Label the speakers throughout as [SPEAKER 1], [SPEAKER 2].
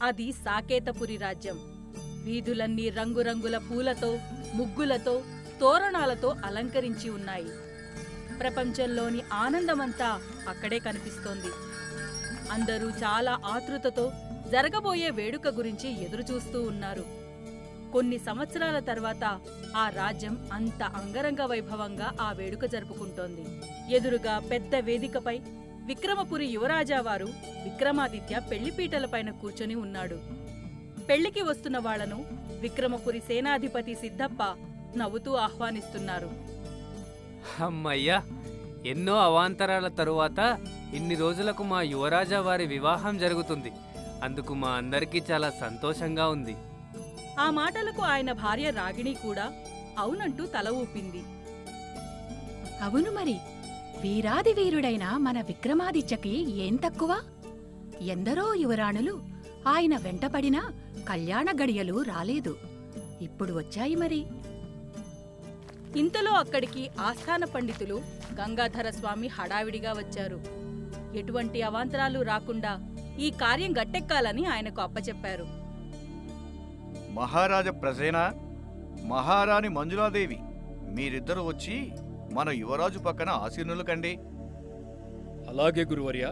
[SPEAKER 1] అది సాకేతపురి రాజ్యం. వీధులన్నీ రంగురంగుల పూలతో, ముగ్గులతో, తోరణాలతో అలంకరించి ఉన్నాయి. ప్రపంచంలోని ఆనందమంతా అక్కడే కనిపిస్తోంది. అందరూ చాలా ఆతృతతో జరగబోయే వేడుక గురించి ఎదురుచూస్తూ ఉన్నారు. కొన్ని సంవత్సరాల తర్వాత ఆ రాజ్యం అంత అంగరంగ వైభవంగా ఆ వేడుక జరుపుకుంటోంది. ఎదురుగా పెద్ద వేదికపై విక్రమపురి యువరాజావారు విక్రమాదిత్య పెళ్లిపీటలపైన కూర్చొని ఉన్నాడు. పెళ్లికి వస్తున్న వాళ్లను విక్రమపురి సేనాధిపతి సిద్ధప్ప నవ్వుతూ ఆహ్వానిస్తున్నారు.
[SPEAKER 2] అమ్మయ్యా, ఎన్నో అవాంతరాల తరువాత ఇన్ని రోజులకు మా యువరాజా వారి వివాహం జరుగుతుంది. అందుకు మా అందరికీ చాలా సంతోషంగా ఉంది.
[SPEAKER 1] ఆ మాటలకు ఆయన భార్య రాగిణి కూడా అవునంటూ తల ఊపింది.
[SPEAKER 3] అవును మరి, వీరాది వీరుడైన మన విక్రమాదిత్యకి ఏం తక్కువ? ఎందరో యువరాణులు ఆయన వెంటపడినా కళ్యాణ గడియలు రాలేదు. ఇప్పుడు వచ్చాయి మరి.
[SPEAKER 1] ఇంతలో అక్కడికి ఆస్థాన పండితులు గంగాధరస్వామి హడావిడిగా వచ్చారు. ఎటువంటి అవాంతరాలు రాకుండా ఈ కార్యం గట్టెక్కాలని ఆయనకు అప్పచెప్పారు.
[SPEAKER 4] మహారాజ ప్రసేన, మహారాణి మంజులాదేవి, మీరిద్దరూ వచ్చి మన యువరాజు పక్కన ఆసీనులు కండి.
[SPEAKER 5] అలాగే గురువర్య.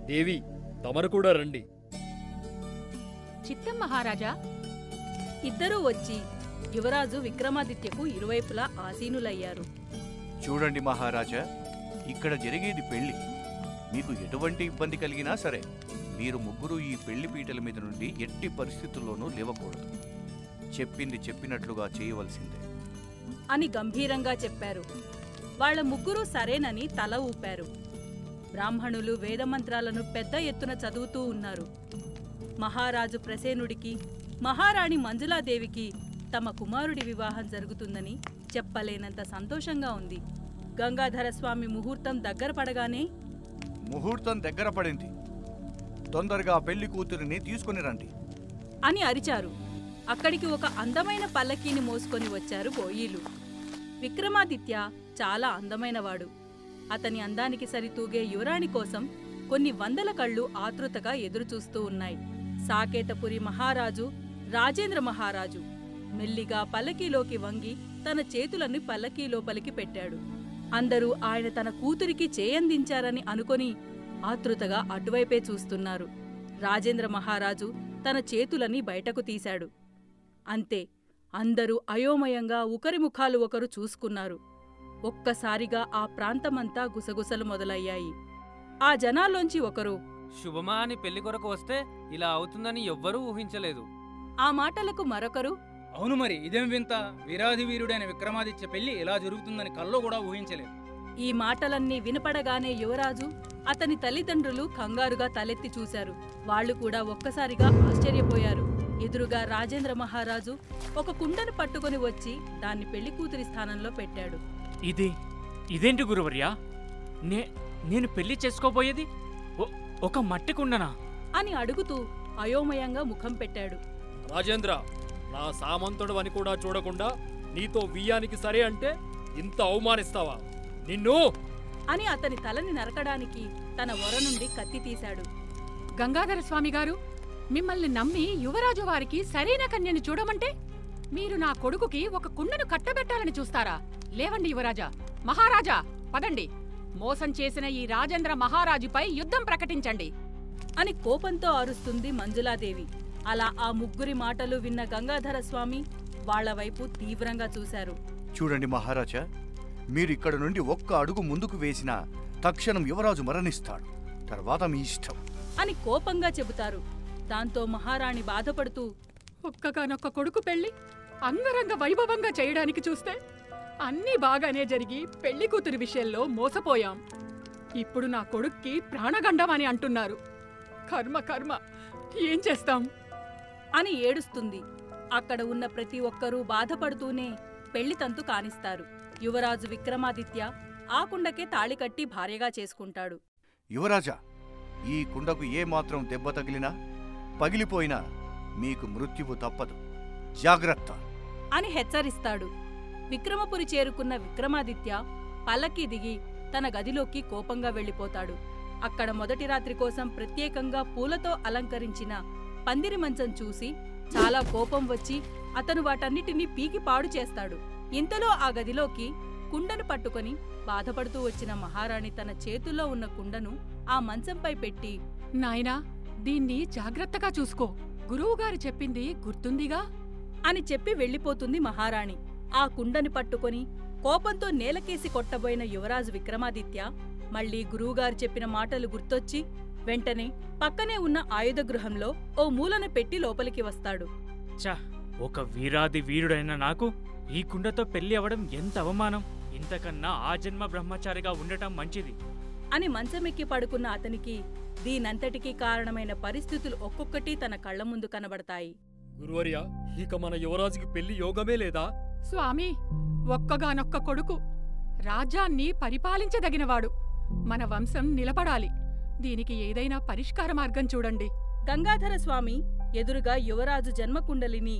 [SPEAKER 5] దేవి, తమరు కూడా రండి.
[SPEAKER 3] చిత్తం మహారాజా.
[SPEAKER 1] ఇద్దరూ వచ్చి యువరాజు విక్రమాదిత్యకు ఇరువైపులా ఆసీనులయ్యారు.
[SPEAKER 4] చూడండి మహారాజా, ఇక్కడ జరిగేది పెళ్లి. మీకు ఎటువంటి ఇబ్బంది కలిగినా సరే మీరు ముగ్గురు ఈ పెళ్లి పీటల మీద నుండి ఎట్టి పరిస్థితుల్లోనూ లేవకూడదు. చెప్పింది చెప్పినట్లుగా చేయవలసిందే
[SPEAKER 1] అని గంభీరంగా చెప్పారు. వాళ్ల ముగ్గురూ సరేనని తల ఊపారు. బ్రాహ్మణులు వేదమంత్రాలను పెద్ద ఎత్తున చదువుతూ ఉన్నారు. మహారాజు ప్రసేనుడికి, మహారాణి మంజులాదేవికి తమ కుమారుడి వివాహం జరుగుతుందని చెప్పలేనంత సంతోషంగా ఉంది. గంగాధరస్వామి ముహూర్తం దగ్గర పడగానే,
[SPEAKER 4] ముహూర్తం దగ్గర పడింది, తొందరగా పెళ్లి కూతురిని తీసుకుని రండి
[SPEAKER 1] అని అరిచారు. అక్కడికి ఒక అందమైన పల్లకీని మోసుకొని వచ్చారు బోయీలు. విక్రమాదిత్య చాలా అందమైనవాడు. అతని అందానికి సరితూగే యువరాణి కోసం కొన్ని వందల కళ్ళు ఆతృతగా ఎదురుచూస్తూ ఉన్నాయి. సాకేతపురి మహారాజు రాజేంద్ర మహారాజు మెల్లిగా పల్లకీలోకి వంగి తన చేతులను పల్లకీ లోపలికి పెట్టాడు. అందరూ ఆయన తన కూతురికి చేయందించారని అనుకొని ఆతృతగా అటువైపే చూస్తున్నారు. రాజేంద్ర మహారాజు తన చేతులని బయటకు తీశాడు. అంతే, అందరూ అయోమయంగా ఒకరి ముఖాలు ఒకరు చూసుకున్నారు. ఒక్కసారిగా ఆ ప్రాంతమంతా గుసగుసలు మొదలయ్యాయి. ఆ జనాల్లోంచి ఒకరు,
[SPEAKER 2] శుభమా అని పెళ్లి కొరకు వస్తే ఇలా అవుతుందని ఎవ్వరూ ఊహించలేదు.
[SPEAKER 1] ఆ మాటలకు మరొకరు,
[SPEAKER 6] అవును మరి, ఇదేం వింత! వీరాధి వీరుడైన విక్రమాదిత్య పెళ్లి ఎలా జరుగుతుందని కల్లో కూడా ఊహించలేదు.
[SPEAKER 1] ఈ మాటలన్నీ వినపడగానే యువరాజు, అతని తల్లిదండ్రులు కంగారుగా తలెత్తి చూశారు. వాళ్లు కూడా ఒక్కసారిగా ఆశ్చర్యపోయారు. ఎదురుగా రాజేంద్ర మహారాజు ఒక కుండను పట్టుకుని వచ్చి దాన్ని పెళ్లి కూతురి స్థానంలో పెట్టాడు.
[SPEAKER 7] ఇదేంటి గురువర్యా? నేను పెళ్లి చేసుకోబోయేది ఒక మట్టి కుండనా
[SPEAKER 1] అని అడుగుతూ అయోమయంగా ముఖం పెట్టాడు.
[SPEAKER 5] రాజేంద్ర, నా సామంతుడు అని కూడా చూడకుండా నీతో వియ్యానికి సరే అంటే ఇంత అవమానిస్తావా? నిన్ను!
[SPEAKER 1] అని అతని తలని నరకడానికి తన వర నుండి కత్తి తీశాడు.
[SPEAKER 3] గంగాధర స్వామి గారు, మిమ్మల్ని నమ్మి యువరాజు వారికి సరైన కన్యని చూడమంటే మీరు నా కొడుకుకి ఒక కుండను కట్టబెట్టాలని చూస్తారా? లేవండి యువరాజా, మహారాజా, పదండి. మోసం చేసిన ఈ రాజేంద్ర మహారాజుపై యుద్ధం ప్రకటించండి
[SPEAKER 1] అని కోపంతో అరుస్తుంది మంజులాదేవి. అలా ఆ ముగ్గురి మాటలు విన్న గంగాధర స్వామి వాళ్ల వైపు తీవ్రంగా చూశారు.
[SPEAKER 4] చూడండి మహారాజా, మీరిక్కడ నుండి ఒక్క అడుగు ముందుకు వేసినా తక్షణం యువరాజు మరణిస్తాడు. తర్వాత మీ ఇష్టం
[SPEAKER 1] అని కోపంగా చెబుతారు. దాంతో మహారాణి బాధపడుతూ,
[SPEAKER 3] ఒక్కగానొక్క కొడుకు పెళ్లి అంగరంగ వైభవంగా చేయడానికి చూస్తే అన్నీ బాగానే జరిగి పెళ్లి కూతురి విషయంలో మోసపోయాం. ఇప్పుడు నా కొడుక్కి ప్రాణగండం అని అంటున్నారు. కర్మ కర్మ, ఏం చేస్తాం
[SPEAKER 1] అని ఏడుస్తుంది. అక్కడ ఉన్న ప్రతి ఒక్కరూ బాధపడుతూనే పెళ్లి తంతు కానిస్తారు. యువరాజు విక్రమాదిత్య ఆ కుండకే తాళి కట్టి భార్యగా చేసుకుంటాడు.
[SPEAKER 4] యువరాజా, ఈ కుండకు ఏమాత్రం దెబ్బ తగిలినా పగిలిపోయినా మీకు మృత్యువు తప్పదు, జాగ్రత్త
[SPEAKER 1] అని హెచ్చరిస్తాడు. విక్రమపురి చేరుకున్న విక్రమాదిత్య పల్లకి దిగి తన గదిలోకి కోపంగా వెళ్లిపోతాడు. అక్కడ మొదటి రాత్రి కోసం ప్రత్యేకంగా పూలతో అలంకరించిన పందిరి మంచం చూసి చాలా కోపం వచ్చి అతను వాటన్నిటినీ పీకి పాడు చేస్తాడు. ఇంతలో ఆ గదిలోకి కుండను పట్టుకొని బాధపడుతూ వచ్చిన మహారాణి తన చేతుల్లో ఉన్న కుండను ఆ మంచంపై పెట్టి,
[SPEAKER 3] నాయనా, దీన్ని జాగ్రత్తగా చూసుకో. గురువుగారు చెప్పింది గుర్తుందిగా
[SPEAKER 1] అని చెప్పి వెళ్ళిపోతుంది మహారాణి. ఆ కుండని పట్టుకొని కోపంతో నేలకేసి కొట్టబోయిన యువరాజు విక్రమాదిత్య మళ్లీ గురువుగారు చెప్పిన మాటలు గుర్తొచ్చి వెంటనే పక్కనే ఉన్న ఆయుధగృహంలో ఓ మూలన పెట్టి లోపలికి వస్తాడు.
[SPEAKER 7] చా, ఒక వీరాది వీరుడైన నాకు ఈ కుండతో పెళ్లి అవడం ఎంత అవమానం! ఇంతకన్నా ఆ జన్మ బ్రహ్మచారిగా ఉండటం మంచిది
[SPEAKER 1] అని మంచమెక్కి పడుకున్న అతనికి దీనంతటికీ కారణమైన పరిస్థితులు ఒక్కొక్కటి తన కళ్ల ముందు కనబడతాయి.
[SPEAKER 5] గురువర్య, ఇక మన యువరాజుకి పెళ్లి యోగమే లేదా?
[SPEAKER 3] స్వామి, ఒక్కగానొక్క కొడుకు, రాజ్యాన్ని పరిపాలించదగినవాడు. మన వంశం నిలబడాలి. దీనికి ఏదైనా పరిష్కార మార్గం చూడండి.
[SPEAKER 1] గంగాధర స్వామి ఎదురుగా యువరాజు జన్మకుండలిని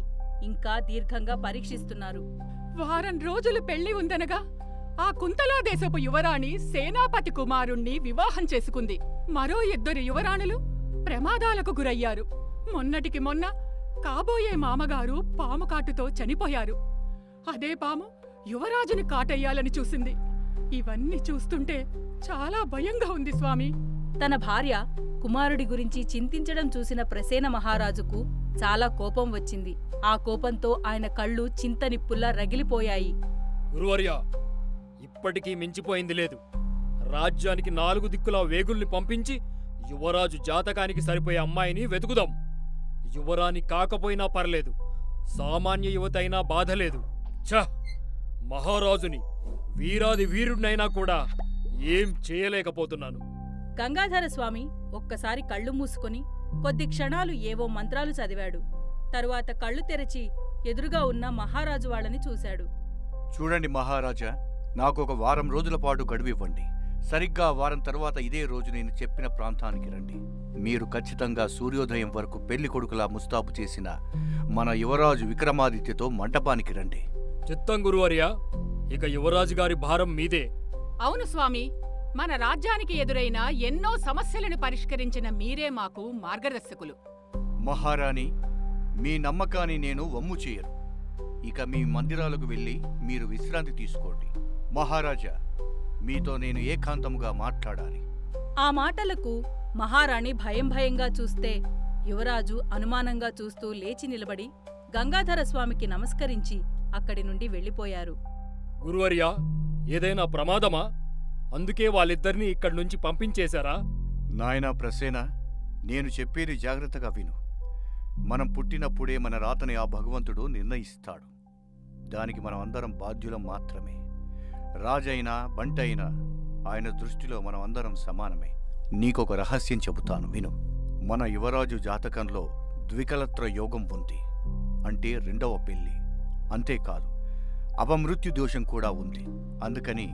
[SPEAKER 1] ఇంకా దీర్ఘంగా పరీక్షిస్తున్నారు.
[SPEAKER 3] వారం రోజులు పెళ్లి ఉందనగా ఆ కుంతలా దేశపు యువరాణి సేనాపతి కుమారుణ్ణి వివాహం చేసుకుంది. మరో 2 యువరాణులు ప్రమాదాలకు గురయ్యారు. మొన్నటికి మొన్న కాబోయే మామగారు పాము కాటుతో చనిపోయారు. అదే పాము యువరాజుని కాటయ్యాలని చూసింది. ఇవన్నీ చూస్తుంటే చాలా భయంగా ఉంది స్వామి.
[SPEAKER 1] తన భార్య కుమారుడి గురించి చింతించడం చూసిన ప్రసేన మహారాజుకు చాలా కోపం వచ్చింది. ఆ కోపంతో ఆయన కళ్ళు చింతనిప్పుల్లా రగిలిపోయాయి.
[SPEAKER 5] గురువర్య, ఇప్పటికీ మించిపోయింది లేదు. రాజ్యానికి 4 దిక్కులా వేగుల్ని పంపించి యువరాజు జాతకానికి సరిపోయే అమ్మాయిని వెతుకుదాం. యువరాణి కాకపోయినా పర్లేదు, సామాన్య యువతైనా బాధలేదు. ఛ! మహారాజుని, వీరాది వీరుడినైనా కూడా ఏం చేయలేకపోతున్నాను.
[SPEAKER 1] గంగాధర స్వామి ఒక్కసారి కళ్ళు మూసుకొని కొద్ది క్షణాలు ఏవో మంత్రాలు చదివాడు. తరువాత కళ్ళు తెరచి ఎదురుగా ఉన్న మహారాజు వాళ్ళని చూశాడు.
[SPEAKER 4] చూడండి మహారాజా, నాకు ఒక వారం రోజుల పాటు గడువివ్వండి. సరిగ్గా వారం తర్వాత ఇదే రోజు నేను చెప్పిన ప్రాంతానికి రండి. మీరు ఖచ్చితంగా సూర్యోదయం వరకు పెళ్లి కొడుకులా ముస్తాబు చేసిన మన యువరాజు విక్రమాదిత్యతో మంటపానికి రండి.
[SPEAKER 5] చిత్తం గురువర్య, ఇక యువరాజు గారి భారం మీదే.
[SPEAKER 3] అవును స్వామి, మన రాజ్యానికి ఎదురైన ఎన్నో సమస్యలను పరిష్కరించిన మీరే మాకు మార్గదర్శకులు.
[SPEAKER 4] మహారాణి, మీ నమ్మకాన్ని నేను వమ్ము చేయను. ఇక మీ మందిరాలకు వెళ్ళి మీరు విశ్రాంతి తీసుకోండి. మహారాజా, మీతో నేను ఏకాంతముగా మాట్లాడాలి.
[SPEAKER 1] ఆ మాటలకు మహారాణి భయంగా చూస్తే యువరాజు అనుమానంగా చూస్తూ లేచి నిలబడి గంగాధర స్వామికి నమస్కరించి అక్కడి నుండి వెళ్ళిపోయారు.
[SPEAKER 5] గురువర్య, ఏదైనా ప్రమాదమా? అందుకే వాళ్ళిద్దరినీ ఇక్కడి నుంచి పంపించేశారా?
[SPEAKER 4] నాయనా ప్రసేన, నేను చెప్పేది జాగ్రత్తగా విను. మనం పుట్టినప్పుడే మన రాతని ఆ భగవంతుడు నిర్ణయిస్తాడు. దానికి మనం అందరం బాధ్యులం మాత్రమే. రాజైనా బంటైనా ఆయన దృష్టిలో మనం అందరం సమానమే. నీకొక రహస్యం చెబుతాను, విను. మన యువరాజు జాతకంలో ద్వికలత్ర యోగం ఉంది, అంటే 2వ పెళ్లి. అంతేకాదు, అపమృత్యు దోషం కూడా ఉంది. అందుకని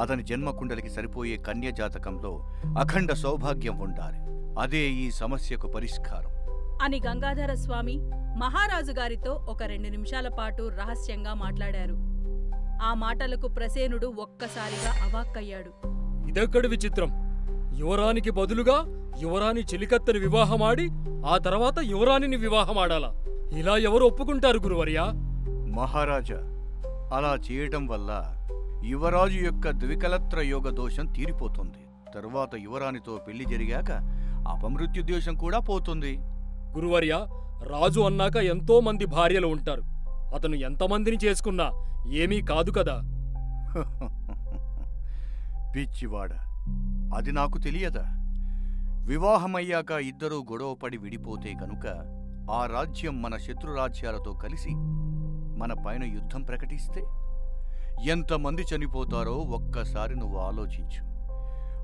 [SPEAKER 4] అతని జన్మకుండలికి సరిపోయే కన్య జాతకంలో అఖండ సౌభాగ్యం ఉండాలి. అదే ఈ సమస్యకు పరిష్కారం
[SPEAKER 1] అని గంగాధర స్వామి మహారాజు గారితో ఒక 2 నిమిషాల పాటు రహస్యంగా మాట్లాడారు. ఆ మాటలకు ప్రసేనుడు ఒక్కసారిగా అవాక్కయ్యాడు.
[SPEAKER 5] ఇదెక్కడి విచిత్రం! యువరానికి బదులుగా యువరాణి చెలికత్తెని వివాహమాడి ఆ తర్వాత యువరాణిని వివాహమాడాలా? ఇలా ఎవరు ఒప్పుకుంటారు గురువర్యా?
[SPEAKER 4] మహారాజా, అలా చేయటం వల్ల యువరాజు యొక్క ద్వికలత్ర యోగ దోషం తీరిపోతుంది. తరువాత యువరాణితో పెళ్లి జరిగాక అపమృత్యు దోషం కూడా పోతుంది.
[SPEAKER 5] గురువర్య, రాజు అన్నాక ఎంతో మంది భార్యలు ఉంటారు. అతను ఎంతమందిని చేసుకున్నా ఏమీ కాదు కదా.
[SPEAKER 4] పిచ్చివాడ, అది నాకు తెలియదా? వివాహమయ్యాక ఇద్దరూ గొడవపడి విడిపోతే కనుక ఆ రాజ్యం మన శత్రురాజ్యాలతో కలిసి మన పైన యుద్ధం ప్రకటిస్తే ఎంతమంది చనిపోతారో ఒక్కసారి నువ్వు ఆలోచించు.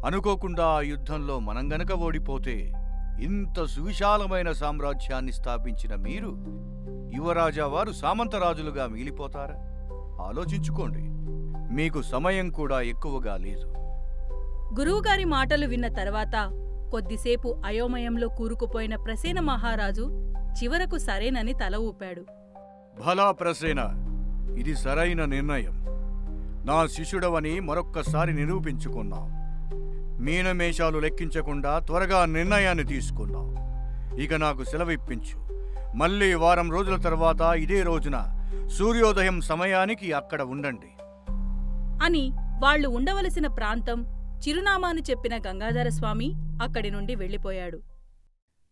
[SPEAKER 4] అనుకోకుండా ఆ యుద్ధంలో మనం గనక ఓడిపోతే ఇంత సువిశాలమైన సామ్రాజ్యాన్ని స్థాపించిన మీరు యువరాజా వారు సామంతరాజులుగా మిగిలిపోతారా? ఆలోచించుకోండి. మీకు సమయం కూడా ఎక్కువగా లేదు.
[SPEAKER 1] గురువుగారి మాటలు విన్న తర్వాత కొద్దిసేపు అయోమయంలో కూరుకుపోయిన ప్రసేన మహారాజు చివరకు సరేనని తల ఊపాడు.
[SPEAKER 4] భలా ప్రసేన, ఇది సరైన నిర్ణయం. నా శిష్యుడవని మరొక్కసారి నిరూపించుకున్నావు. మీనమేషాలు లెక్కించకుండా త్వరగా నిర్ణయాన్ని తీసుకున్నావు. ఇక నాకు సెలవిప్పించు. మళ్ళీ వారం రోజుల తర్వాత ఇదే రోజున సూర్యోదయం సమయానికి అక్కడ ఉండండి
[SPEAKER 1] అని వాళ్ళు ఉండవలసిన ప్రాంతం చిరునామాను చెప్పిన గంగాధరస్వామి అక్కడి నుండి వెళ్ళిపోయాడు.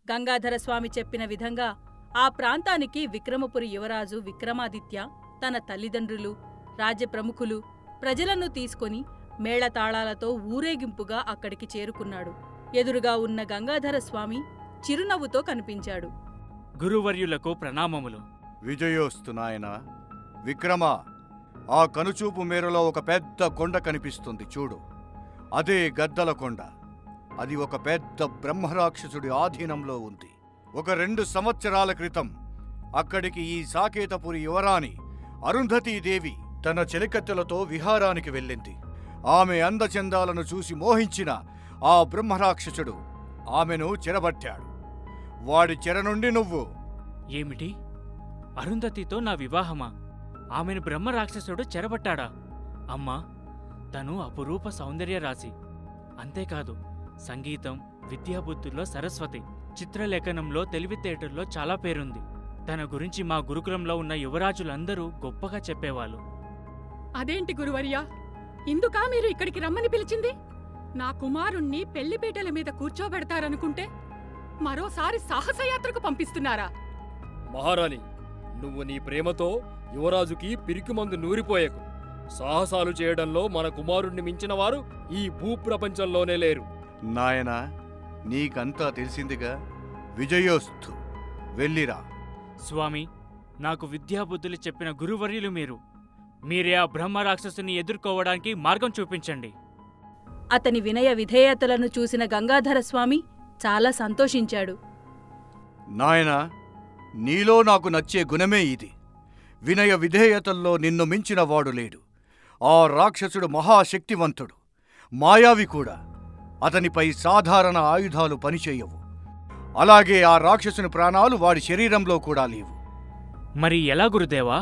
[SPEAKER 1] గంగాధరస్వామి చెప్పిన విధంగా ఆ ప్రాంతానికి విక్రమపురి యువరాజు విక్రమాదిత్య తన తల్లిదండ్రులు, రాజ్యప్రముఖులు, ప్రజలను తీసుకొని మేళతాళాలతో ఊరేగింపుగా అక్కడికి చేరుకున్నాడు. ఎదురుగా ఉన్న గంగాధరస్వామి చిరునవ్వుతో కనిపించాడు.
[SPEAKER 7] గురువర్యులకు ప్రణామములు.
[SPEAKER 4] విజయోస్తు నాయనా. విక్రమ, ఆ కనుచూపు మేరలో ఒక పెద్ద కొండ కనిపిస్తుంది చూడు. అదే గద్దల కొండ. అది ఒక పెద్ద బ్రహ్మరాక్షసుడి ఆధీనంలో ఉంది. ఒక 2 సంవత్సరాల క్రితం అక్కడికి ఈ సాకేతపురి యువరాణి అరుంధతీదేవి తన చెలికత్తెలతో విహారానికి వెళ్ళింది. ఆమె అందచందాలను చూసి మోహించిన ఆ బ్రహ్మరాక్షసుడు ఆమెను చెరబట్టాడు. వాడి చెర నుండి నువ్వు...
[SPEAKER 7] ఏమిటి? అరుంధతితో నా వివాహమా? ఆమెను బ్రహ్మరాక్షసుడు చెరబట్టాడా? అమ్మా, తను అపురూప సౌందర్య రాశి. అంతేకాదు, సంగీతం, విద్యాబుద్ధుల్లో సరస్వతి, చిత్రలేఖనంలో, తెలివితేటల్లో చాలా పేరుంది. తన గురించి మా గురుకులంలో ఉన్న యువరాజులందరూ గొప్పగా చెప్పేవాళ్ళు.
[SPEAKER 3] అదేంటి గురువర్యా, ఇందుకా మీరు ఇక్కడికి రమ్మని పిలిచింది? నా కుమారుణ్ణి పెళ్లిపీటల మీద కూర్చోబెడతారనుకుంటే మరోసారి సాహసయాత్రకు పంపిస్తున్నారా?
[SPEAKER 5] మహారాణి, నువ్వు నీ ప్రేమతో యువరాజుకి పిరికిమందు నూరిపోయకు. సాహసాలు చేయడంలో మన కుమారుణ్ణి మించిన వారు ఈ భూప్రపంచంలోనే లేరు.
[SPEAKER 4] నాయనా, నీకంతా తెలిసిందిగా. విజయోస్తు. వెళ్ళిరా.
[SPEAKER 7] స్వామి, నాకు విద్యాబుద్ధులు చెప్పిన గురువర్యులు మీరు. మీరే ఆ బ్రహ్మరాక్షసుని ఎదుర్కోవడానికి మార్గం చూపించండి.
[SPEAKER 1] అతని వినయ విధేయతలను చూసిన గంగాధరస్వామి చాలా సంతోషించాడు.
[SPEAKER 4] నాయనా, నీలో నాకు నచ్చే గుణమే ఇది. వినయ విధేయతల్లో నిన్ను మించిన వాడు లేడు. ఆ రాక్షసుడు మహాశక్తివంతుడు, మాయావి కూడా. అతనిపై సాధారణ ఆయుధాలు పనిచేయవు. అలాగే ఆ రాక్షసుని ప్రాణాలు వాడి శరీరంలో కూడా లేవు.
[SPEAKER 7] మరి ఎలా గురుదేవా?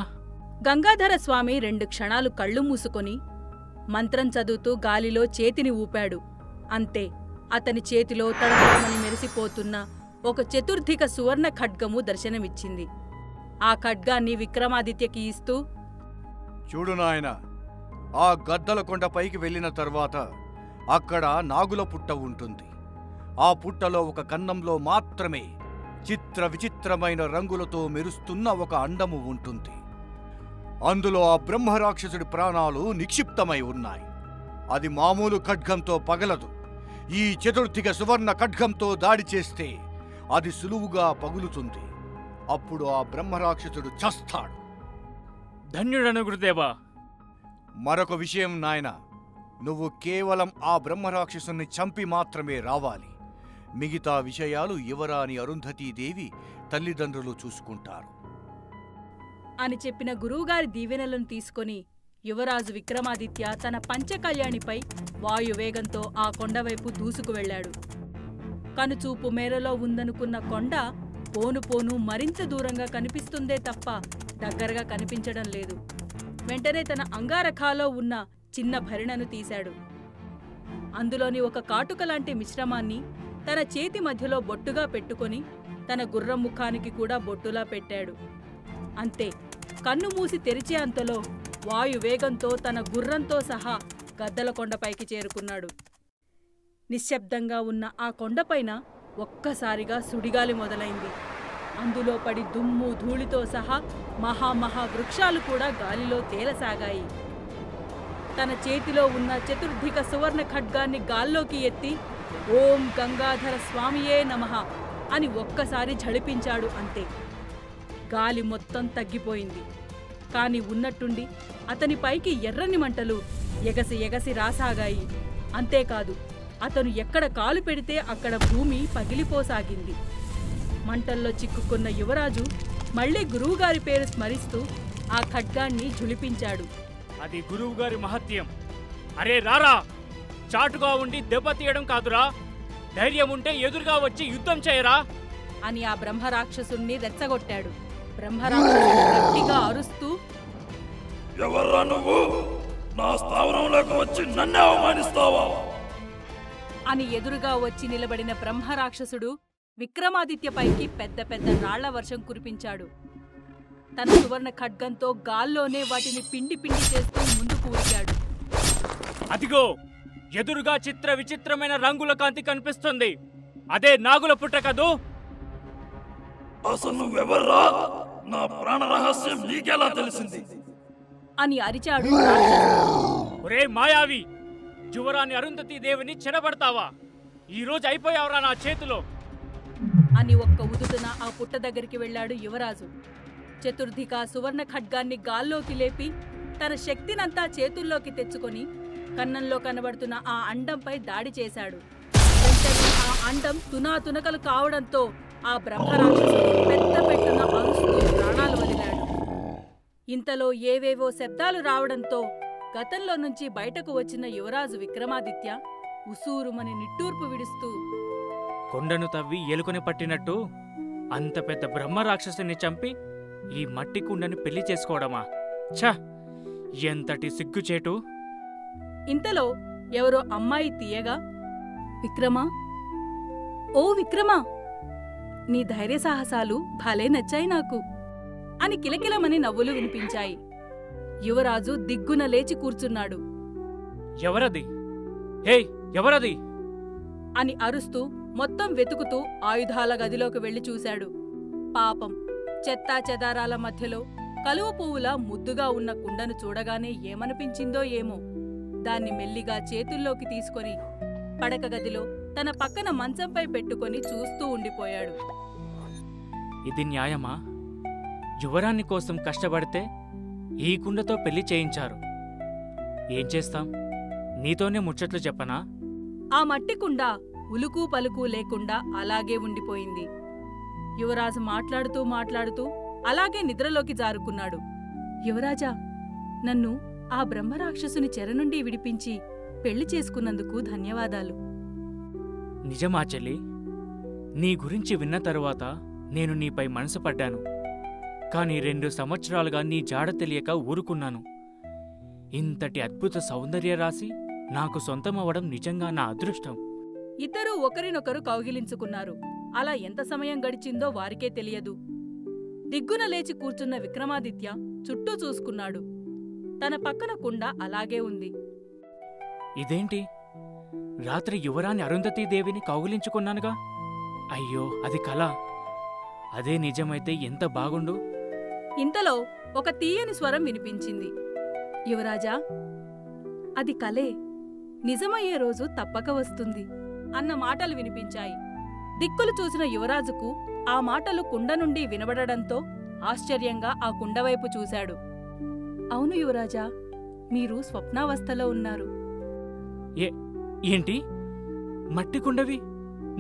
[SPEAKER 1] గంగాధరస్వామి 2 క్షణాలు కళ్ళు మూసుకొని మంత్రం చదువుతూ గాలిలో చేతిని ఊపాడు. అంతే, అతని చేతిలో తడతడమని మెరిసిపోతున్న ఒక చతుర్థిక సువర్ణ ఖడ్గము దర్శనమిచ్చింది. ఆ ఖడ్గాన్ని విక్రమాదిత్యకి ఇస్తూ,
[SPEAKER 4] చూడు నాయనా, ఆ గద్దల కొండపైకి వెళ్ళిన తర్వాత అక్కడ నాగుల పుట్ట ఉంటుంది. ఆ పుట్టలో ఒక కన్నంలో మాత్రమే చిత్ర విచిత్రమైన రంగులతో మెరుస్తున్న ఒక అండము ఉంటుంది. అందులో ఆ బ్రహ్మరాక్షసుడి ప్రాణాలు నిక్షిప్తమై ఉన్నాయి. అది మామూలు ఖడ్గంతో పగలదు. ఈ చతుర్థిక సువర్ణ ఖడ్గంతో దాడి చేస్తే అది సులువుగా పగులుతుంది. అప్పుడు ఆ బ్రహ్మరాక్షసుడు చస్తాడు.
[SPEAKER 7] ధన్యుడను గురుదేవా.
[SPEAKER 4] మరొక విషయం నాయనా, నువ్వు కేవలం ఆ బ్రహ్మరాక్షసుని చంపి మాత్రమే రావాలి. మిగతా విషయాలు యువరాణి అరుంధతీదేవి తల్లిదండ్రులు చూసుకుంటారు
[SPEAKER 1] అని చెప్పిన గురువుగారి దీవెనలను తీసుకొని యువరాజు విక్రమాదిత్య తన పంచకళ్యాణిపై వాయువేగంతో ఆ కొండవైపు దూసుకు వెళ్లాడు. కనుచూపు మేరలో ఉందనుకున్న కొండ పోను పోను మరింత దూరంగా కనిపిస్తుందే తప్ప దగ్గరగా కనిపించడం లేదు. వెంటనే తన అంగారఖాలో ఉన్న చిన్న భరిణను తీశాడు. అందులోని ఒక కాటుకలాంటి మిశ్రమాన్ని తన చేతి మధ్యలో బొట్టుగా పెట్టుకొని తన గుర్రం ముఖానికి కూడా బొట్టులా పెట్టాడు. అంతే, కన్ను మూసి తెరిచే అంతలో వాయువేగంతో తన గుర్రంతో సహా గద్దల కొండపైకి చేరుకున్నాడు. నిశ్శబ్దంగా ఉన్న ఆ కొండపైన ఒక్కసారిగా సుడిగాలి మొదలైంది. అందులో పడి దుమ్ము ధూళితో సహా మహామహా వృక్షాలు కూడా గాలిలో తేలసాగాయి. తన చేతిలో ఉన్న చతుర్థిక సువర్ణ ఖడ్గాన్ని గాల్లోకి ఎత్తి ఓం గంగాధర స్వామియే నమః అని ఒక్కసారి ఝళిపించాడు. అంతే, గాలి మొత్తం తగ్గిపోయింది. కాని ఉన్నట్టుండి అతనిపైకి ఎర్రని మంటలు ఎగసి ఎగసి రాసాగాయి. అంతేకాదు, అతను ఎక్కడ కాలు పెడితే అక్కడ భూమి పగిలిపోసాగింది. మంటల్లో చిక్కుకున్న యువరాజు మళ్లీ గురువుగారి పేరు స్మరిస్తూ ఆ ఖడ్గాన్ని ఝుళిపించాడు.
[SPEAKER 7] అది గురువుగారి మహత్యం. అరే రారా, చాటుగా ఉండి దెబ్బతీయడం కాదురా, ధైర్యం ఉంటే ఎదురుగా వచ్చి యుద్ధం చేయరా
[SPEAKER 1] అని ఆ బ్రహ్మరాక్షసుణ్ణి రెచ్చగొట్టాడు. బ్రహ్మరాక్షసుడు గట్టిగా అరుస్తూ,
[SPEAKER 8] ఎవర్రా నువ్వు? నా స్థావరంలోకి వచ్చి నన్ను అవమానిస్తావా
[SPEAKER 1] అని ఎదురుగా వచ్చి నిలబడిన బ్రహ్మరాక్షసుడు విక్రమాదిత్యపైకి పెద్ద పెద్ద రాళ్ల వర్షం కురిపించాడు. తన సువర్ణ ఖడ్గంతో గాల్లోనే వాటిని పిండి పిండి చేస్తూ ముందుకు ఉరికాడు.
[SPEAKER 7] అదిగో ఎదురుగా చిత్ర విచిత్రమైన రంగుల కాంతి కనిపిస్తుంది. అదే నాగుల పుట్ట కదూ?
[SPEAKER 8] అసలు నువ్వెవర్రా? నా ప్రాణ రహస్యం నీకెలా తెలిసింది
[SPEAKER 1] అని అరిచాడు.
[SPEAKER 7] ఒరే మాయావి, యువరాణి అరుంధతీ దేవిని చెడబడతావా? ఈ రోజు అయిపోయావురా నా చేతిలో
[SPEAKER 1] అని ఒక్క ఉదుటున ఆ పుట్ట దగ్గరికి వెళ్లాడు యువరాజు. చతుర్థిక సువర్ణ ఖడ్గాన్ని గాల్లోకి లేపి తన శక్తినంతా చేతుల్లోకి తెచ్చుకొని కన్నంలో కనబడుతున్న ఆ అండంపై దాడి చేశాడు. వెంటనే ఆ అండం తునాతునకలు కావడంతో ఆ బ్రహ్మరాక్షసుడు పెద్ద పెట్టున అరుస్తూ ప్రాణాలు వదిలాడు. ఇంతలో ఏవేవో శబ్దాలు రావడంతో గతంలో నుంచి బయటకు వచ్చిన యువరాజు విక్రమాదిత్య ఉసూరుమని నిట్టూర్పు విడుస్తూ,
[SPEAKER 7] కొండను తవ్వి ఎలుకని పట్టినట్టు అంత పెద్ద బ్రహ్మ రాక్షసుని చంపి ఈ మట్టి కుండని పెళ్లి చేసుకోవడమా? ఛ, ఎంతటి సిగ్గుచేటు!
[SPEAKER 1] ఇంతలో ఎవరో అమ్మాయి తీయగా, విక్రమా, ఓ విక్రమా, నీ ధైర్య సాహసాలు భలే నచ్చాయి నాకు అని కిలకిలమని నవ్వులు వినిపించాయి. యువరాజు దిగ్గున లేచి కూర్చున్నాడు.
[SPEAKER 7] ఎవరది? హే, ఎవరది
[SPEAKER 1] అని అరుస్తూ మొత్తం వెతుకుతూ ఆయుధాల గదిలోకి వెళ్లి చూశాడు. పాపం, చెత్తా చెదారాల మధ్యలో కలువ పువ్వులా ముద్దుగా ఉన్న కుండను చూడగానే ఏమనిపించిందో ఏమో, దాన్ని మెల్లిగా చేతుల్లోకి తీసుకొని పడక గదిలో తన పక్కన మంచంపై పెట్టుకొని చూస్తూ ఉండిపోయాడు.
[SPEAKER 7] ఇది న్యాయమా? యువరాణి కోసం కష్టపడితే ఈ కుండతో పెళ్లి చేయించారు. ఏం చేస్తాం? నీతోనే ముచ్చట్లు చెప్పనా?
[SPEAKER 1] ఆ మట్టి కుండ ఉలుకు పలుకు లేకుండా అలాగే ఉండిపోయింది. యువరాజు మాట్లాడుతూ మాట్లాడుతూ అలాగే నిద్రలోకి జారుకున్నాడు. యువరాజా, నన్ను ఆ బ్రహ్మరాక్షసుని చెర నుండి విడిపించి పెళ్లి చేసుకున్నందుకు ధన్యవాదాలు.
[SPEAKER 7] నిజమా చెల్లి? నీ గురించి విన్న తరువాత నేను నీపై మనసు పడ్డాను. కాని 2 సంవత్సరాలుగా నీ జాడ తెలియక ఊరుకున్నాను. ఇంతటి అద్భుత సౌందర్య రాశి నాకు సొంతమవ్వడం నిజంగా నా అదృష్టం.
[SPEAKER 1] ఇద్దరూ ఒకరినొకరు కౌగిలించుకున్నారు. అలా ఎంత సమయం గడిచిందో వారికే తెలియదు. దిగ్గున లేచి కూర్చున్న విక్రమాదిత్య చుట్టూ చూసుకున్నాడు. తన పక్కన కుండ అలాగే ఉంది.
[SPEAKER 7] ఇదేంటి? రాత్రి యువరాణి అరుంధతీదేవిని కౌగిలించుకున్నానుగా. అయ్యో, అది కళ. అదే నిజమైతే ఎంత బాగుండు.
[SPEAKER 1] ఇంతలో ఒక తీయని స్వరం వినిపించింది. యువరాజా, అది కలే, నిజమయ్యే రోజు తప్పక వస్తుంది అన్న మాటలు వినిపించాయి. దిక్కులు చూసిన యువరాజుకు ఆ మాటలు కుండ నుండి వినబడడంతో ఆశ్చర్యంగా ఆ కుండవైపు చూశాడు. అవును యువరాజా, మీరు స్వప్నావస్థలో ఉన్నారు.
[SPEAKER 7] ఏంటి? మట్టి కుండవి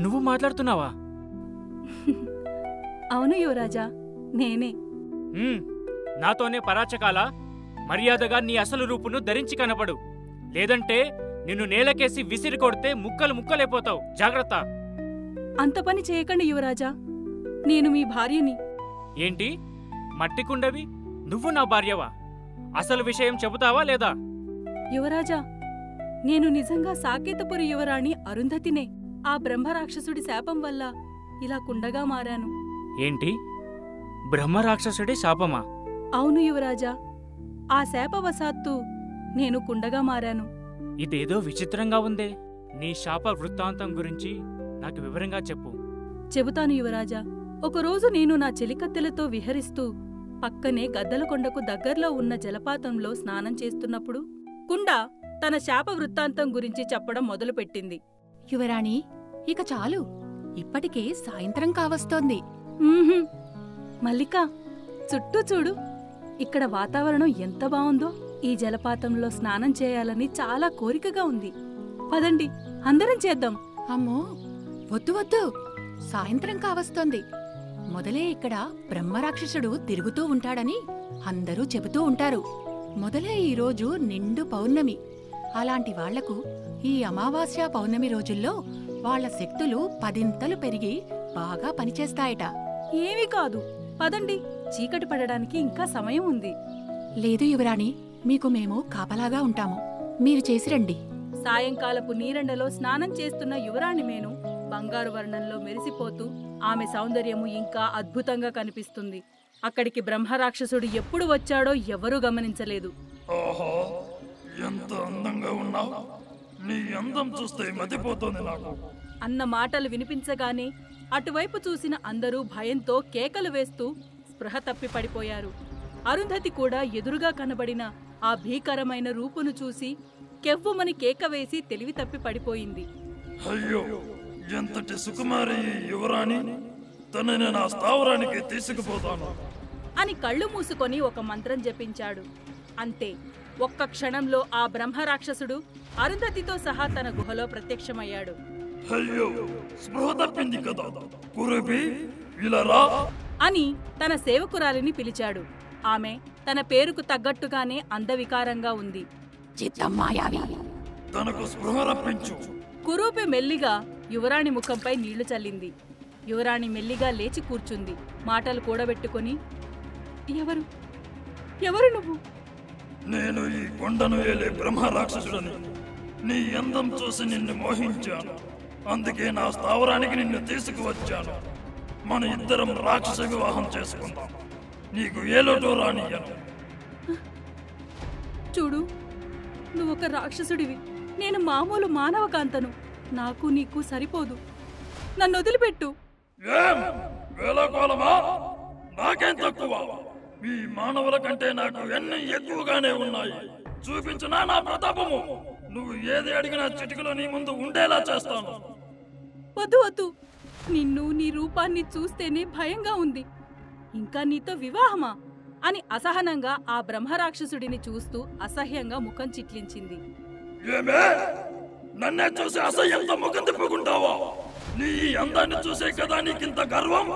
[SPEAKER 7] నువ్వు మాట్లాడుతున్నావా?
[SPEAKER 1] అవును యువరాజా, నేనే.
[SPEAKER 7] నాతోనే పరాచకాలా? మర్యాదగా నీ అసలు రూపును ధరించి కనపడు, లేదంటే నిన్ను నేలకేసి విసిరి కొడితే ముక్కలు ముక్కలైపోతావు. జాగ్రత్త.
[SPEAKER 1] అంత పని చేయకండి యువరాజా, నేను మీ భార్యని.
[SPEAKER 7] ఏంటి? మట్టి కుండవి నువ్వు నా భార్యవా? అసలు విషయం చెబుతావా లేదా?
[SPEAKER 1] యువరాజా, నేను నిజంగా సాకేతపురి యువరాణి అరుంధతినే. ఆ బ్రహ్మరాక్షసుడి శాపం వల్ల ఇలా కుండగా మారాను.
[SPEAKER 7] ఏంటి? బ్రహ్మరాక్షసుడి శాపమా?
[SPEAKER 1] అవును యువరాజా, ఆ శాపవశాత్తు నేను కుండగా మారాను.
[SPEAKER 7] ఇదేదో విచిత్రంగా ఉందే. నీ శాప వృత్తాంతం గురించి నాకు వివరంగా చెప్పు.
[SPEAKER 1] చెబుతాను యువరాజా. ఒకరోజు నేను నా చెలికత్తెలతో విహరిస్తూ పక్కనే గద్దలకొండకు దగ్గర్లో ఉన్న జలపాతంలో స్నానం చేస్తున్నప్పుడు కుండ తన శాప వృత్తాంతం గురించి చెప్పడం మొదలుపెట్టింది.
[SPEAKER 3] యువరాణి, ఇక చాలు, ఇప్పటికే సాయంత్రం కావస్తోంది.
[SPEAKER 1] మల్లికా, చుట్టూ చూడు, ఇక్కడ వాతావరణం ఎంత బావుందో. ఈ జలపాతంలో స్నానం చేయాలని చాలా కోరికగా ఉంది. పదండి, అందరం చేద్దాం.
[SPEAKER 3] అమ్మో, వద్దు వద్దు, సాయంత్రం కావస్తోంది. మొదలే ఇక్కడ బ్రహ్మరాక్షసుడు తిరుగుతూ ఉంటాడని అందరూ చెబుతూ ఉంటారు. మొదలే ఈరోజు నిండు పౌర్ణమి. అలాంటి వాళ్లకు ఈ అమావాస్య పౌర్ణమి రోజుల్లో వాళ్ల శక్తులు 10 పెరిగి బాగా పనిచేస్తాయట.
[SPEAKER 1] ఏమీ కాదు, పదండి, చీకటి పడడానికి ఇంకా సమయం ఉంది.
[SPEAKER 3] లేదు యువరాణి, మీకు మేము కాపలాగా ఉంటాము. మీరు చేసిరండి.
[SPEAKER 1] సాయంకాలపు నీరెండలో స్నానం చేస్తున్న యువరాణి మేను బంగారు వర్ణంలో మెరిసిపోతూ ఆమె సౌందర్యము ఇంకా అద్భుతంగా కనిపిస్తుంది. అక్కడికి బ్రహ్మరాక్షసుడు ఎప్పుడు వచ్చాడో ఎవరూ గమనించలేదు.
[SPEAKER 8] ఓహో, ఎంత అందంగా ఉన్నావు! నీ అందం చూస్తే మతిపోతుంది నాకు.
[SPEAKER 1] అన్న మాటలు వినిపించగానే అటువైపు చూసిన అందరూ భయంతో కేకలు వేస్తూ స్పృహ తప్పి పడిపోయారు. అరుంధతి కూడా ఎదురుగా కనబడిన ఆ భీకరమైన రూపును చూసి కెవ్వుమని కేక వేసి తెలివి తప్పి పడిపోయింది.
[SPEAKER 8] అయ్యో, ఎంతటి సుకుమారి ఈ యువరాణి! తనని నా స్థావరానికి తీసుకుపోతాను
[SPEAKER 1] అని కళ్ళు మూసుకొని ఒక మంత్రం జపించాడు. అంతే, ఒక్క క్షణంలో ఆ బ్రహ్మరాక్షసుడు అరుంధతితో సహా తన గుహలో ప్రత్యక్షమయ్యాడు.
[SPEAKER 8] అయ్యో, స్పృహ తప్పింది కదా! కురుపి, ఇలా రా
[SPEAKER 1] అని తన సేవకురాలిని పిలిచాడు. ఆమె తన పేరుకు తగ్గట్టుగానే అందవికారంగా ఉంది.
[SPEAKER 8] తనకు స్పృహ రప్పించు.
[SPEAKER 1] కురూపి మెల్లిగా యువరాణి ముఖంపై నీళ్లు చల్లింది. యువరాణి మెల్లిగా లేచి కూర్చుంది. మాటలు కూడబెట్టుకుని, ఎవరు ఎవరు నువ్వు?
[SPEAKER 8] నేను ఈ కొండను ఏలే బ్రహ్మరాక్షసుడని. నీ అందం చూసి నిన్ను మోహించాను. అందుకే నా స్థావరానికి నిన్ను తీసుకువచ్చాను. మన ఇద్దరం రాక్షస వివాహం చేసుకుందాం. నీకు ఏ లోటు రానియను.
[SPEAKER 1] చూడు, నువ్వొక రాక్షసుడివి, నేను మామూలు మానవ కాంతను. నాకు నీకు సరిపోదు. నన్ను వదిలిపెట్టు.
[SPEAKER 8] ఏం వేళకోళమా? నాకేం తక్కువ? మీ మానవుల కంటే నాకు ఎన్ని ఎక్కువగానే ఉన్నాయి. చూపించునా నా ప్రతాపము? నువ్వు ఏది అడిగినా చిటికలో నీ ముందు ఉండేలా చేస్తాను.
[SPEAKER 1] వద్దు వద్దు, నిన్ను నీ రూపాన్ని చూస్తేనే భయంగా ఉంది. ఇంకా నీతో వివాహమా అని అసహనంగా ఆ బ్రహ్మరాక్షసుడిని చూస్తూ అసహ్యంగా ముఖం చిట్లించింది.
[SPEAKER 8] ఏమే, నన్నే చూసి అసహ్యంతో ముఖం తిప్పుకుంటావా? నీ అందాన్ని చూసే కదా నీకింత గర్వం?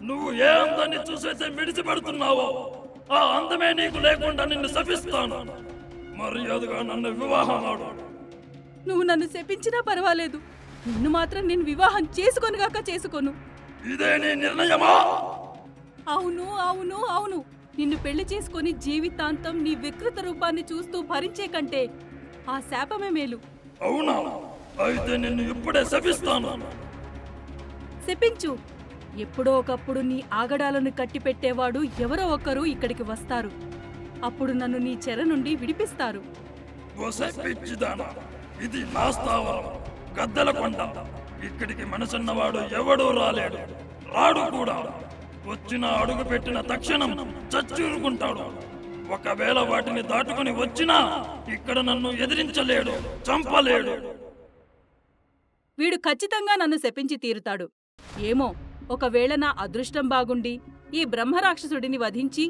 [SPEAKER 8] నువ్వు ఏ అందాన్ని చూసైతే మిడిచిపెడుతున్నావో ఆ అందమే నీకు లేకుండా నిన్ను శపిస్తాను. మర్యాదగా నన్ను వివాహం ఆడు.
[SPEAKER 1] నువ్వు నన్ను శపించినా పర్వాలేదు, నిన్ను మాత్రం నేను వివాహం చేసుకొనిగాక చేసుకోను.
[SPEAKER 8] ఇదే నీ నిర్ణయమా?
[SPEAKER 1] అవును అవును అవును, నిన్ను పెళ్లి చేసుకొని జీవితాంతం నీ వికృత రూపాన్ని చూస్తూ భరించే కంటే ఆ శాపమే మేలు.
[SPEAKER 8] అవునా? అయితే నిన్ను ఇప్పుడే శపిస్తాను.
[SPEAKER 1] శపించు. ఎప్పుడో ఒకప్పుడు నీ ఆగడాలను కట్టిపెట్టేవాడు ఎవరో ఒకరు ఇక్కడికి వస్తారు. అప్పుడు నన్ను నీ చెర నుండి విడిపిస్తారు.
[SPEAKER 8] పిచ్చిదానా, ఇది నా స్థావరం, గద్దెల కొండ. ఇక్కడికి మనసున్నవాడు ఎవడూ రాలేడు, రాడు కూడా. వచ్చిన అడుగు పెట్టిన తక్షణం చచ్చూరుకుంటాడు. ఒకవేళ వాటిని దాటుకుని వచ్చినా ఇక్కడ నన్ను ఎదిరించలేడు, చంపలేడు.
[SPEAKER 1] వీడు ఖచ్చితంగా నన్ను శపించి తీరుతాడు. ఏమో, ఒకవేళ నా అదృష్టం బాగుండి ఈ బ్రహ్మరాక్షసుడిని వధించి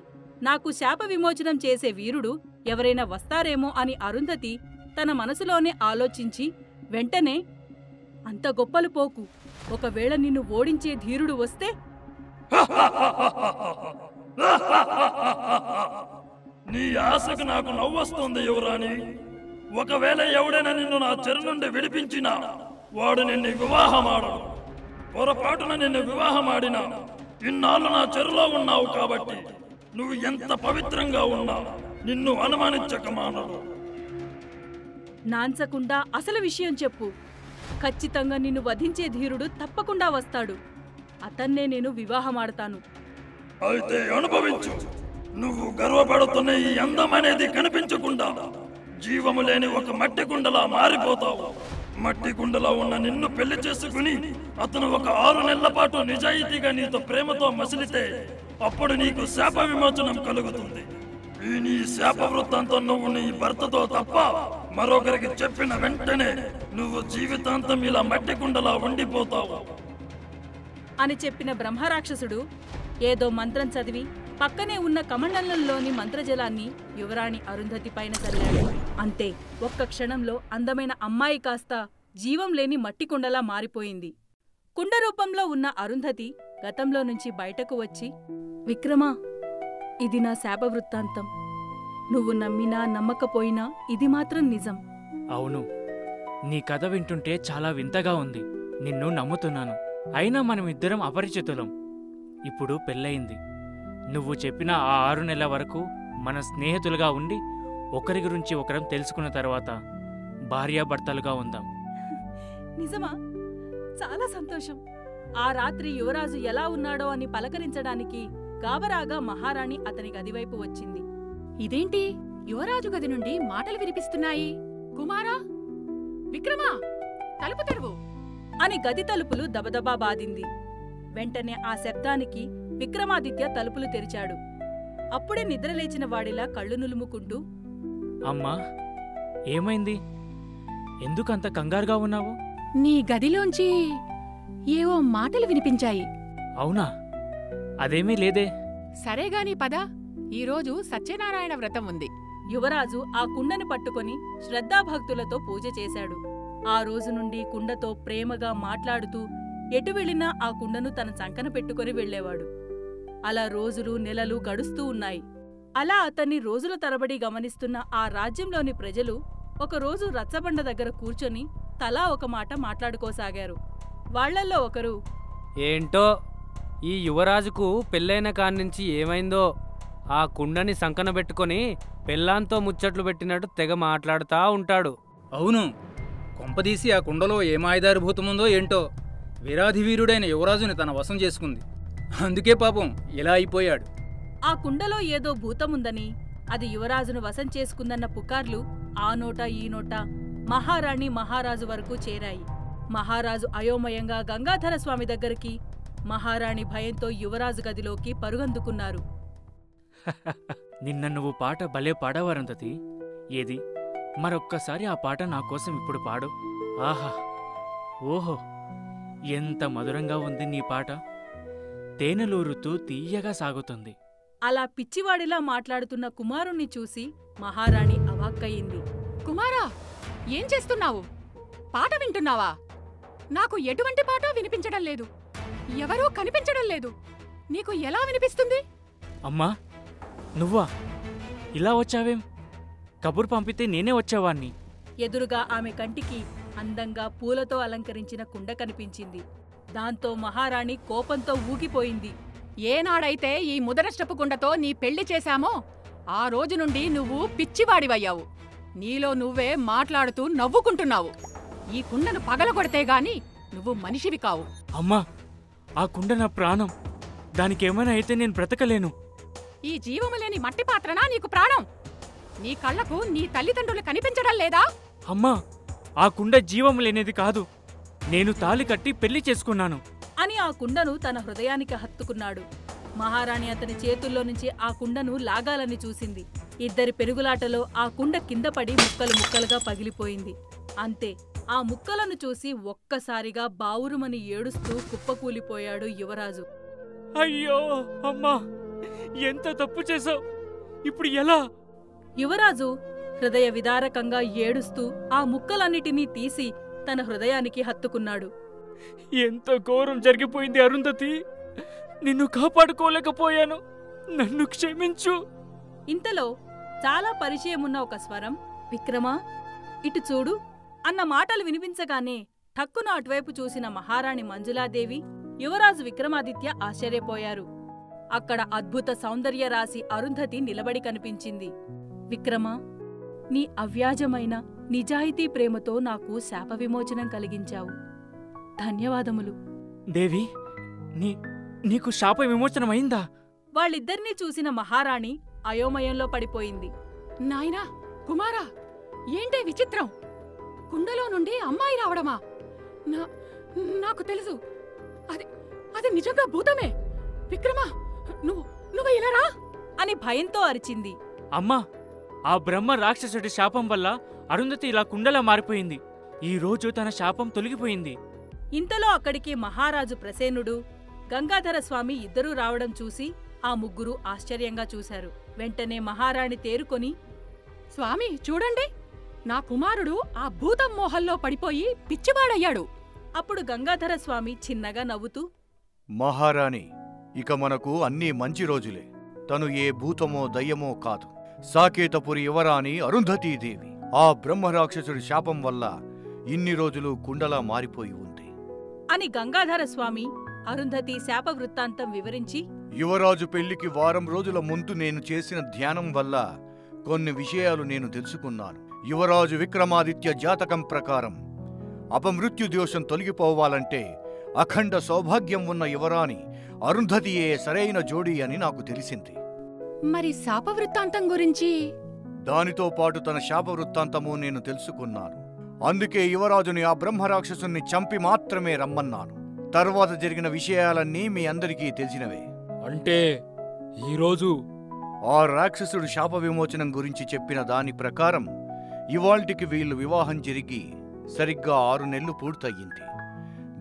[SPEAKER 1] నాకు శాప విమోచనం చేసే వీరుడు ఎవరైనా వస్తారేమో అని అరుంధతి తన మనసులోనే ఆలోచించి వెంటనే, అంత గొప్పలు పోకు, ఒకవేళ నిన్ను ఓడించే ధీరుడు వస్తే?
[SPEAKER 8] నీ ఆశకు నాకు నవ్వొస్తుంది యువరాణి. ఒకవేళ ఎవడైనా నిన్ను నా చెర నుండి విడిపించినా వాడు నిన్ను వివాహమాడడు. పొరపాటున నిన్ను వివాహమాడినా ఇన్నాళ్ళు నా చెరలో ఉన్నావు కాబట్టి నువ్వు ఎంత పవిత్రంగా ఉన్నా నిన్ను అనుమానించక మానడు.
[SPEAKER 1] నాన్సకుండా అసలు విషయం చెప్పు. ఖచ్చితంగా నిన్ను వధించే ధీరుడు తప్పకుండా వస్తాడు. అతన్నే నేను వివాహమాడతాను.
[SPEAKER 8] అయితే అనుభవించు. నువ్వు గర్వపడుతున్న ఈ అందం అనేది కనిపించకుండా జీవము లేని ఒక మట్టి కుండలా మారిపోతావు. మట్టి కుండలో ఉన్న నిన్ను పెళ్లి చేసుకుని అతను ఒక 6 నెలల పాటు నిజాయితీగా నీతో ప్రేమతో మసిలితే అప్పుడు నీకు శాప విమోచనం కలుగుతుంది. ఈ నీ శాప వృత్తాంతం నువ్వు నీ భర్తతో తప్ప మరొకరికి చెప్పిన వెంటనే నువ్వు జీవితాంతం ఇలా మట్టి కుండలా ఉండిపోతావు
[SPEAKER 1] అని చెప్పిన బ్రహ్మరాక్షసుడు ఏదో మంత్రం చదివి పక్కనే ఉన్న కమండలంలోని మంత్రజలాన్ని యువరాణి అరుంధతి పైన చల్లాడు. అంతే, ఒక్క క్షణంలో అందమైన అమ్మాయి కాస్త జీవం లేని మట్టి కుండలా మారిపోయింది. కుండ రూపంలో ఉన్న అరుంధతి గతంలో నుంచి బయటకు వచ్చి, విక్రమా, ఇది నా శాప వృత్తాంతం. నువ్వు నమ్మినా నమ్మకపోయినా ఇది మాత్రం నిజం.
[SPEAKER 7] అవును, నీ కథ వింటుంటే చాలా వింతగా ఉంది. నిన్ను నమ్ముతున్నాను. అయినా మనమిద్దరం అపరిచితులం. ఇప్పుడు పెళ్ళయింది. నువ్వు చెప్పిన ఆ 6 నెలల వరకు మన స్నేహితులుగా ఉండి ఒకరి గురించి ఒకరం తెలుసుకున్న తర్వాత భార్యాభర్తలుగా ఉందాం.
[SPEAKER 1] నిజమా? చాలా సంతోషం. ఆ రాత్రి యువరాజు ఎలా ఉన్నాడో అని పలకరించడానికి గాబరాగా మహారాణి అతని గదివైపు వచ్చింది.
[SPEAKER 3] ఇదేంటి యువరాజు గది నుండి మాటలు వినిపిస్తున్నాయి? కుమారా, విక్రమా, తలుపు తెరువు
[SPEAKER 1] అని గది తలుపులు దబదబా బాదింది. వెంటనే ఆ శబ్దానికి విక్రమాదిత్య తలుపులు తెరిచాడు. అప్పుడే నిద్రలేచిన వాడిలా కళ్ళు నులుముకుంటూ,
[SPEAKER 7] అమ్మా, ఏమైంది? ఎందుకంత కంగారుగా ఉన్నావు?
[SPEAKER 3] నీ గదిలోంచి ఏవో మాటలు వినిపించాయి.
[SPEAKER 7] అవునా? అదేమీ లేదే.
[SPEAKER 3] సరేగాని పద, ఈరోజు సత్యనారాయణ వ్రతం ఉంది.
[SPEAKER 1] యువరాజు ఆ కుండని పట్టుకొని శ్రద్ధాభక్తులతో పూజ చేశాడు. ఆ రోజు నుండి కుండతో ప్రేమగా మాట్లాడుతూ ఎటు వెళ్ళినా ఆ కుండను తన చంకన పెట్టుకుని వెళ్లేవాడు. అలా రోజులు నెలలు గడుస్తూ ఉన్నాయి. అలా అతన్ని రోజుల తరబడి గమనిస్తున్న ఆ రాజ్యంలోని ప్రజలు ఒకరోజు రచ్చబండ దగ్గర కూర్చొని తలా ఒక మాట మాట్లాడుకోసాగారు. వాళ్లల్లో ఒకరు,
[SPEAKER 2] ఏంటో ఈ యువరాజుకు పెళ్ళైన కాన్నించి ఏమైందో, ఆ కుండని సంకన పెట్టుకొని పెళ్ళాంతో ముచ్చట్లు పెట్టినట్టు తెగ మాట్లాడుతా ఉంటాడు.
[SPEAKER 6] అవును, కొంపదీసి ఆ కుండలో ఏమాయదారిభూతముందో ఏంటో వీరాధివీరుడైన యువరాజుని తన వశం చేసుకుంది. అందుకే పాపం ఇలా అయిపోయాడు.
[SPEAKER 1] ఆ కుండలో ఏదో భూతముందని, అది యువరాజును వశం చేసుకుందన్న పుకార్లు ఆ నోట ఈ నోట మహారాణి మహారాజు వరకు చేరాయి. మహారాజు అయోమయంగా గంగాధర స్వామి దగ్గరికి, మహారాణి భయంతో యువరాజు గదిలోకి పరుగందుకున్నారు.
[SPEAKER 7] నిన్న నువ్వు పాట భలే పాడావరంతతి. ఏది, మరొక్కసారి ఆ పాట నా కోసం ఇప్పుడు పాడు. ఆహా, ఓహో, ఎంత మధురంగా ఉంది నీ పాట. తేనెలూరుతూ తీయగా సాగుతుంది.
[SPEAKER 1] అలా పిచ్చివాడిలా మాట్లాడుతున్న కుమారుణ్ణి చూసి మహారాణి అవాక్కయింది.
[SPEAKER 3] కుమారా, ఏం చేస్తున్నావు? పాట వింటున్నావా? నాకు ఎటువంటి పాట వినిపించడం లేదు. ఎవరూ కనిపించడం లేదు. నీకు ఎలా వినిపిస్తుంది?
[SPEAKER 7] అమ్మా, నువ్వా? ఇలా వచ్చావేం? కబురు పంపితే నేనే వచ్చేవాణ్ణి.
[SPEAKER 1] ఎదురుగా ఆమె కంటికి అందంగా పూలతో అలంకరించిన కుండ కనిపించింది. దాంతో మహారాణి కోపంతో ఊగిపోయింది.
[SPEAKER 3] ఏనాడైతే ఈ ముదరష్టపు కుండతో నీ పెళ్లి చేశామో ఆ రోజు నుండి నువ్వు పిచ్చివాడివయ్యావు. నీలో నువ్వే మాట్లాడుతూ నవ్వుకుంటున్నావు. ఈ కుండను పగలగొడితే గాని నువ్వు మనిషివి కావు.
[SPEAKER 7] అమ్మా, ఆ కుండ నా ప్రాణం. దానికేమైనా అయితే నేను బ్రతకలేను.
[SPEAKER 3] ఈ జీవము లేని మట్టి పాత్రనా నీకు ప్రాణం? నీ కళ్లకు నీ తల్లిదండ్రులు కనిపించడం లేదా?
[SPEAKER 7] అమ్మా, ఆ కుండ జీవం లేనిది కాదు. నేను తాళి కట్టి పెళ్లి చేసుకున్నాను
[SPEAKER 1] అని ఆ కుండను తన హృదయానికి హత్తుకున్నాడు. మహారాణి అతని చేతుల్లో నుంచి ఆ కుండను లాగాలని చూసింది. ఇద్దరి పెరుగులాటలో ఆ కుండ కింద పడి ముక్కలు ముక్కలుగా పగిలిపోయింది. అంతే, ఆ ముక్కలను చూసి ఒక్కసారిగా బావురుమని ఏడుస్తూ కుప్పకూలిపోయాడు యువరాజు.
[SPEAKER 7] అయ్యో అమ్మా, ఎంత తప్పు చేశావు! ఇప్పుడు ఎలా?
[SPEAKER 1] యువరాజు హృదయ విదారకంగా ఏడుస్తూ ఆ ముక్కలన్నిటినీ తీసి తన హృదయానికి హత్తుకున్నాడు.
[SPEAKER 7] ఎంత ఘోరం జరిగిపోయింది అరుంధతి. నిన్ను కాపాడుకోలేకపోయాను. నన్ను క్షమించు.
[SPEAKER 1] ఇంతలో చాలా పరిచయమున్న ఒక స్వరం, విక్రమా, ఇటు చూడు అన్న మాటలు వినిపించగానే ఠక్కున అటువైపు చూసిన మహారాణి మంజులాదేవి, యువరాజు విక్రమాదిత్య ఆశ్చర్యపోయారు. అక్కడ అద్భుత సౌందర్య రాశి అరుంధతి నిలబడి కనిపించింది. విక్రమా, నీ అవ్యాజమైన నిజాయితీ ప్రేమతో నాకు శాప విమోచనం కలిగించావు. ధన్యవాదములు.
[SPEAKER 7] దేవి, నీకు శాప విమోచనమైందా?
[SPEAKER 1] వాళ్ళిద్దరినీ చూసిన మహారాణి అయోమయంలో పడిపోయింది.
[SPEAKER 3] నాయనా, కుమారా, ఏంటే విచిత్రం? కుండలో నుండి అమ్మాయి రావడమా? నాకు తెలుసు, అది నిజంగా భూతమే. విక్రమా, నువ్వు ఇలా రా
[SPEAKER 1] అని భయంతో అరిచింది.
[SPEAKER 7] అమ్మా, ఆ బ్రహ్మ రాక్షసుడి శాపం వల్ల అరుంధతి ఇలా కుండలా మారిపోయింది. ఈ రోజు తన శాపం తొలగిపోయింది.
[SPEAKER 1] ఇంతలో అక్కడికి మహారాజు ప్రసేనుడు, గంగాధర స్వామి ఇద్దరూ రావడం చూసి ఆ ముగ్గురు ఆశ్చర్యంగా చూశారు. వెంటనే మహారాణి తేరుకొని,
[SPEAKER 3] స్వామి చూడండి, నా కుమారుడు ఆ భూతం మోహంలో పడిపోయి పిచ్చివాడయ్యాడు.
[SPEAKER 1] అప్పుడు గంగాధర స్వామి చిన్నగా నవ్వుతూ,
[SPEAKER 4] మహారాణి, ఇక మనకు అన్నీ మంచి రోజులే. తను ఏ భూతమో దయ్యమో కాదు, సాకేతపురి యువరాణి అరుంధతీదేవి. ఆ బ్రహ్మరాక్షసుడి శాపం వల్ల ఇన్ని రోజులు కుండలా మారిపోయి ఉంది
[SPEAKER 1] అని గంగాధర స్వామి అరుంధతి శాప వృత్తాంతం వివరించి,
[SPEAKER 4] యువరాజు పెళ్లికి వారం రోజుల ముందు నేను చేసిన ధ్యానం వల్ల కొన్ని విషయాలు నేను తెలుసుకున్నాను. యువరాజు విక్రమాదిత్య జాతకం ప్రకారం అపమృత్యు దోషం తొలగిపోవాలంటే అఖండ సౌభాగ్యం ఉన్న యువరాణి అరుంధతియే సరైన జోడీ అని నాకు తెలిసింది.
[SPEAKER 3] మరి శాపవృత్తాంతం గురించి?
[SPEAKER 4] దానితో పాటు తన శాపవృత్తాంతము నేను తెలుసుకున్నాను. అందుకే యువరాజుని ఆ బ్రహ్మరాక్షసుని చంపి మాత్రమే రమ్మన్నాను. తర్వాత జరిగిన విషయాలన్నీ మీ అందరికీ తెలిసినవే.
[SPEAKER 5] అంటే ఈరోజు
[SPEAKER 4] ఆ రాక్షసుడు శాప విమోచనం గురించి చెప్పిన దాని ప్రకారం ఇవాల్టికి వీళ్ళు వివాహం జరిగి సరిగ్గా 6 నెలలు పూర్తయింది.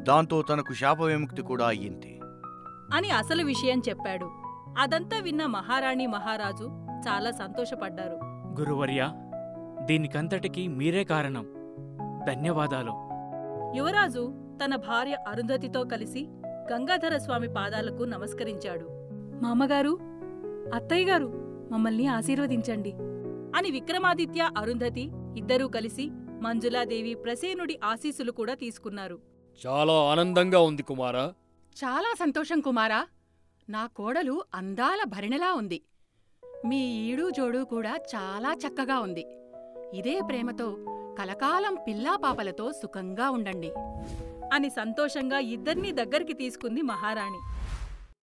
[SPEAKER 4] దాంతో తనకు శాప విముక్తి కూడా అయ్యింది
[SPEAKER 1] అని అసలు విషయం చెప్పాడు. అదంతా విన్న మహారాణి మహారాజు చాలా సంతోషపడ్డారు.
[SPEAKER 7] గురువర్యా, దీనికంతటికీ మీరే కారణం. ధన్యవాదాలు.
[SPEAKER 1] యువరాజు తన భార్య అరుంధతితో కలిసి గంగాధర స్వామి పాదాలకు నమస్కరించాడు. మామగారు, అత్తయ్యగారు, మమ్మల్ని ఆశీర్వదించండి అని విక్రమాదిత్య, అరుంధతి ఇద్దరూ కలిసి మంజులాదేవి ప్రసేనుడి ఆశీస్సులు కూడా తీసుకున్నారు.
[SPEAKER 5] చాలా ఆనందంగా ఉంది కుమారా.
[SPEAKER 3] చాలా సంతోషం కుమారా. నా కోడలు అందాల భరిణెలా ఉంది. మీ ఈడు జోడు కూడా చాలా చక్కగా ఉంది. ఇదే ప్రేమతో కలకాలం పిల్లాపాపలతో సుఖంగా ఉండండి
[SPEAKER 1] అని సంతోషంగా ఇద్దర్నీ దగ్గరికి తీసుకుంది మహారాణి.